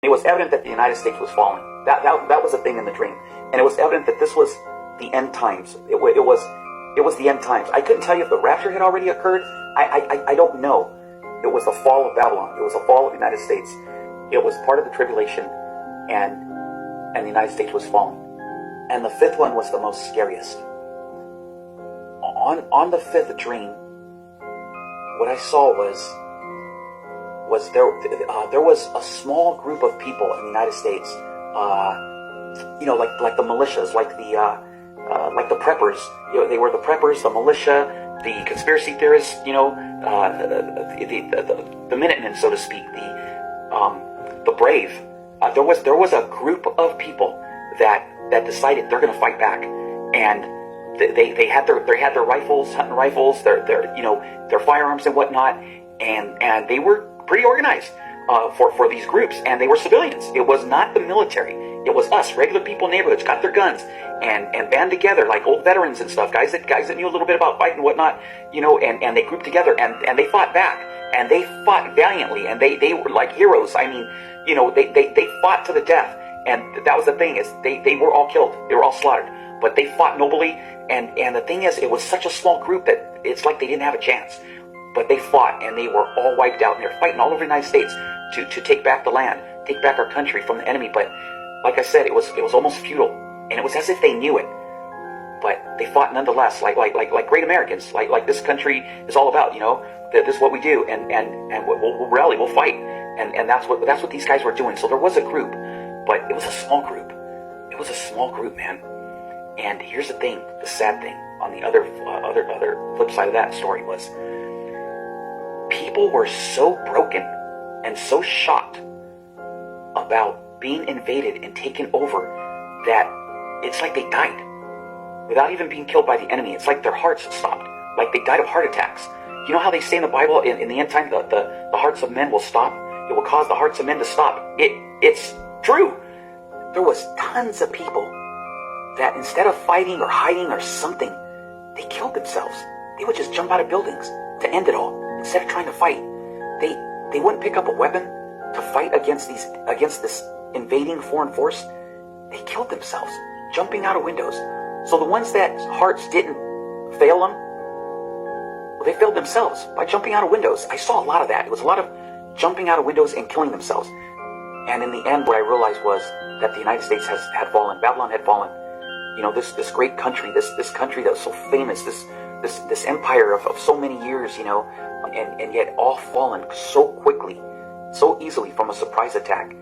It was evident that the United States was falling. That was a thing in the dream. And it was evident that this was the end times. It was the end times. I couldn't tell you if the rapture had already occurred. I don't know. It was the fall of Babylon. It was the fall of the United States. It was part of the tribulation, and the United States was falling. And the fifth one was the most scariest. On the fifth dream, what I saw was there was a small group of people in the United States, like the militias, like the preppers. They were the preppers, the militia, the conspiracy theorists, the Minutemen, so to speak, the brave. There was a group of people that decided they're going to fight back, and they had their rifles, hunting rifles, their firearms and whatnot, and they were pretty organized for these groups, and they were civilians. It was not the military. It was us, regular people, neighborhoods, got their guns and band together like old veterans and stuff, guys that knew a little bit about fighting and whatnot, and they grouped together and they fought back, and they fought valiantly, and they were like heroes. I mean, they fought to the death, and that was the thing, is they were all killed, they were all slaughtered, but they fought nobly, and the thing is, it was such a small group that it's like they didn't have a chance. But they fought, and they were all wiped out, and they're fighting all over the United States to take back the land, take back our country from the enemy. But like I said, it was almost futile, and it was as if they knew it. But they fought nonetheless, like great Americans, like this country is all about. This is what we do, and we'll rally, we'll fight, and that's what these guys were doing. So there was a group, but it was a small group. It was a small group, man. And here's the thing, the sad thing on the other flip side of that story was, people were so broken and so shocked about being invaded and taken over that it's like they died without even being killed by the enemy. It's like their hearts stopped, like they died of heart attacks. You know how they say in the Bible, in the end time, the hearts of men will stop? It will cause the hearts of men to stop. It's true. There was tons of people that instead of fighting or hiding or something, they killed themselves. They would just jump out of buildings to end it all. Instead of trying to fight, they wouldn't pick up a weapon to fight against this invading foreign force. They killed themselves, jumping out of windows. So the ones that hearts didn't fail them, well, they failed themselves by jumping out of windows. I saw a lot of that. It was a lot of jumping out of windows and killing themselves. And in the end, what I realized was that the United States had fallen. Babylon had fallen. This great country, this country that was so famous, this empire of so many years, and yet all fallen so quickly, so easily from a surprise attack.